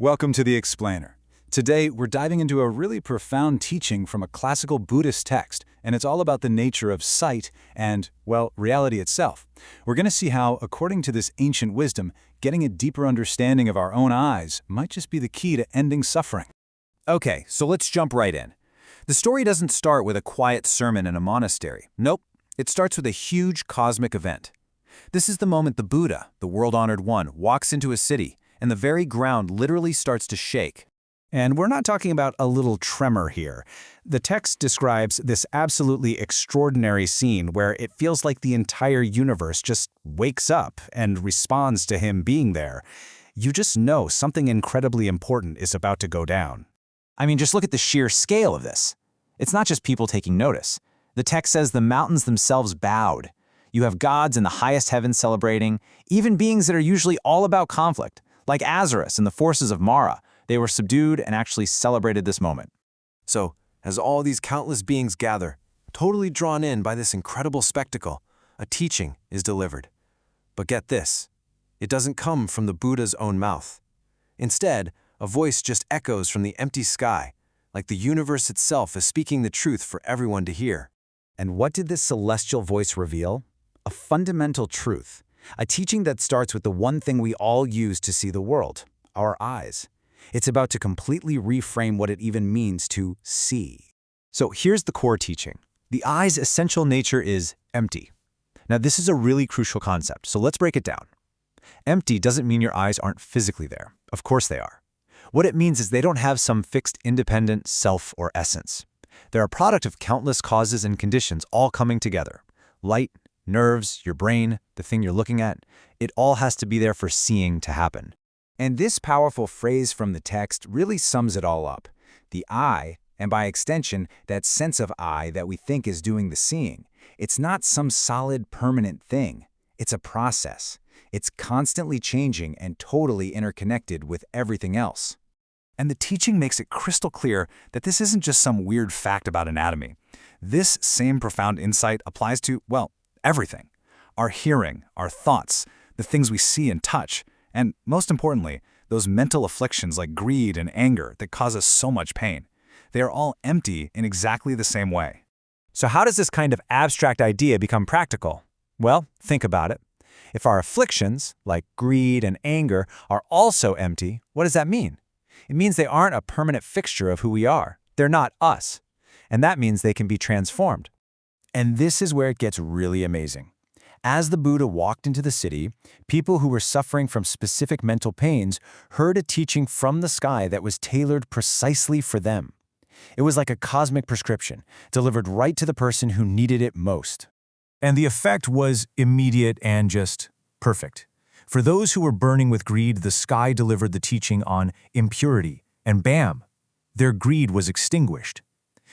Welcome to The Explainer. Today, we're diving into a really profound teaching from a classical Buddhist text, and it's all about the nature of sight and, well, reality itself. We're going to see how, according to this ancient wisdom, getting a deeper understanding of our own eyes might just be the key to ending suffering. Okay, so let's jump right in. The story doesn't start with a quiet sermon in a monastery. Nope, it starts with a huge cosmic event. This is the moment the Buddha, the world-honored one, walks into a city, and the very ground literally starts to shake. And we're not talking about a little tremor here. The text describes this absolutely extraordinary scene where it feels like the entire universe just wakes up and responds to him being there. You just know something incredibly important is about to go down. I mean, just look at the sheer scale of this. It's not just people taking notice. The text says the mountains themselves bowed. You have gods in the highest heaven celebrating, even beings that are usually all about conflict, like Azarus and the forces of Mara. They were subdued and actually celebrated this moment. So, as all these countless beings gather, totally drawn in by this incredible spectacle, a teaching is delivered. But get this, it doesn't come from the Buddha's own mouth. Instead, a voice just echoes from the empty sky, like the universe itself is speaking the truth for everyone to hear. And what did this celestial voice reveal? A fundamental truth. A teaching that starts with the one thing we all use to see the world, our eyes. It's about to completely reframe what it even means to see. So here's the core teaching. The eye's essential nature is empty. Now this is a really crucial concept, so let's break it down. Empty doesn't mean your eyes aren't physically there. Of course they are. What it means is they don't have some fixed independent self or essence. They're a product of countless causes and conditions all coming together. Light, nerves, your brain, the thing you're looking at, it all has to be there for seeing to happen. And this powerful phrase from the text really sums it all up. The eye, and by extension, that sense of I that we think is doing the seeing, it's not some solid, permanent thing. It's a process. It's constantly changing and totally interconnected with everything else. And the teaching makes it crystal clear that this isn't just some weird fact about anatomy. This same profound insight applies to, well, everything. Our hearing, our thoughts, the things we see and touch, and most importantly, those mental afflictions like greed and anger that cause us so much pain. They are all empty in exactly the same way. So how does this kind of abstract idea become practical? Well, think about it. If our afflictions, like greed and anger, are also empty, what does that mean? It means they aren't a permanent fixture of who we are. They're not us. And that means they can be transformed. And this is where it gets really amazing. As the Buddha walked into the city, people who were suffering from specific mental pains heard a teaching from the sky that was tailored precisely for them. It was like a cosmic prescription, delivered right to the person who needed it most. And the effect was immediate and just perfect. For those who were burning with greed, the sky delivered the teaching on impurity, and bam, their greed was extinguished.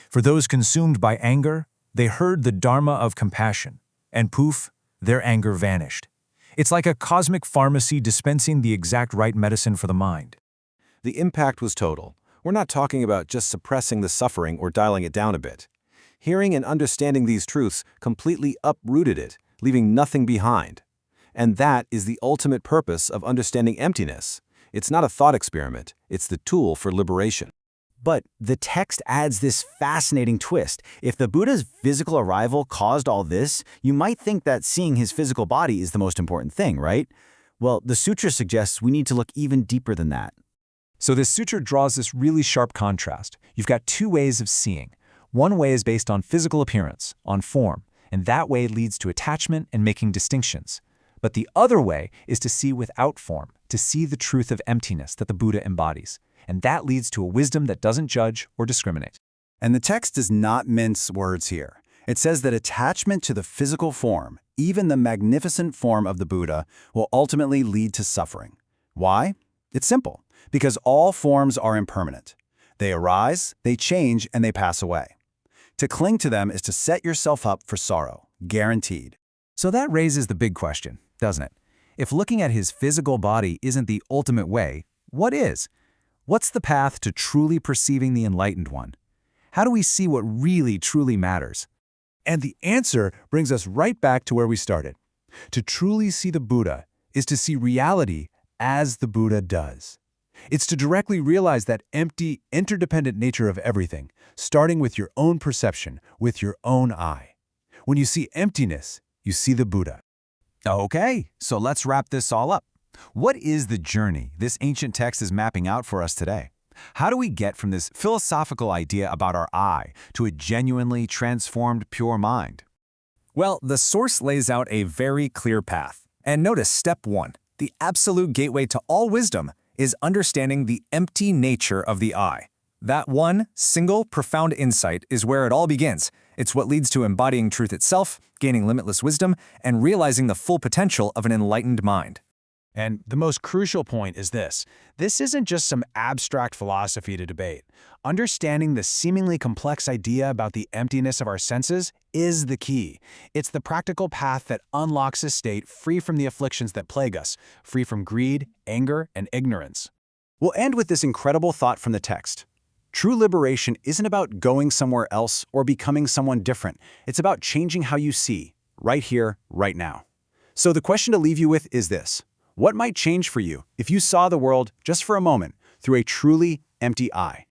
For those consumed by anger, they heard the Dharma of compassion, and poof, their anger vanished. It's like a cosmic pharmacy dispensing the exact right medicine for the mind. The impact was total. We're not talking about just suppressing the suffering or dialing it down a bit. Hearing and understanding these truths completely uprooted it, leaving nothing behind. And that is the ultimate purpose of understanding emptiness. It's not a thought experiment, it's the tool for liberation. But the text adds this fascinating twist. If the Buddha's physical arrival caused all this, you might think that seeing his physical body is the most important thing, right? Well, the sutra suggests we need to look even deeper than that. So this sutra draws this really sharp contrast. You've got two ways of seeing. One way is based on physical appearance, on form, and that way leads to attachment and making distinctions. But the other way is to see without form, to see the truth of emptiness that the Buddha embodies. And that leads to a wisdom that doesn't judge or discriminate. And the text does not mince words here. It says that attachment to the physical form, even the magnificent form of the Buddha, will ultimately lead to suffering. Why? It's simple. Because all forms are impermanent. They arise, they change, and they pass away. To cling to them is to set yourself up for sorrow, guaranteed. So that raises the big question, doesn't it? If looking at his physical body isn't the ultimate way, what is? What's the path to truly perceiving the enlightened one? How do we see what really, truly matters? And the answer brings us right back to where we started. To truly see the Buddha is to see reality as the Buddha does. It's to directly realize that empty, interdependent nature of everything, starting with your own perception, with your own eye. When you see emptiness, you see the Buddha. Okay, so let's wrap this all up. What is the journey this ancient text is mapping out for us today? How do we get from this philosophical idea about our eye to a genuinely transformed pure mind? Well, the source lays out a very clear path. And notice step 1, the absolute gateway to all wisdom, is understanding the empty nature of the eye. That one single profound insight is where it all begins. It's what leads to embodying truth itself, gaining limitless wisdom, and realizing the full potential of an enlightened mind. And the most crucial point is this. This isn't just some abstract philosophy to debate. Understanding the seemingly complex idea about the emptiness of our senses is the key. It's the practical path that unlocks a state free from the afflictions that plague us, free from greed, anger, and ignorance. We'll end with this incredible thought from the text. True liberation isn't about going somewhere else or becoming someone different. It's about changing how you see, right here, right now. So the question to leave you with is this. What might change for you if you saw the world, just for a moment, through a truly empty eye?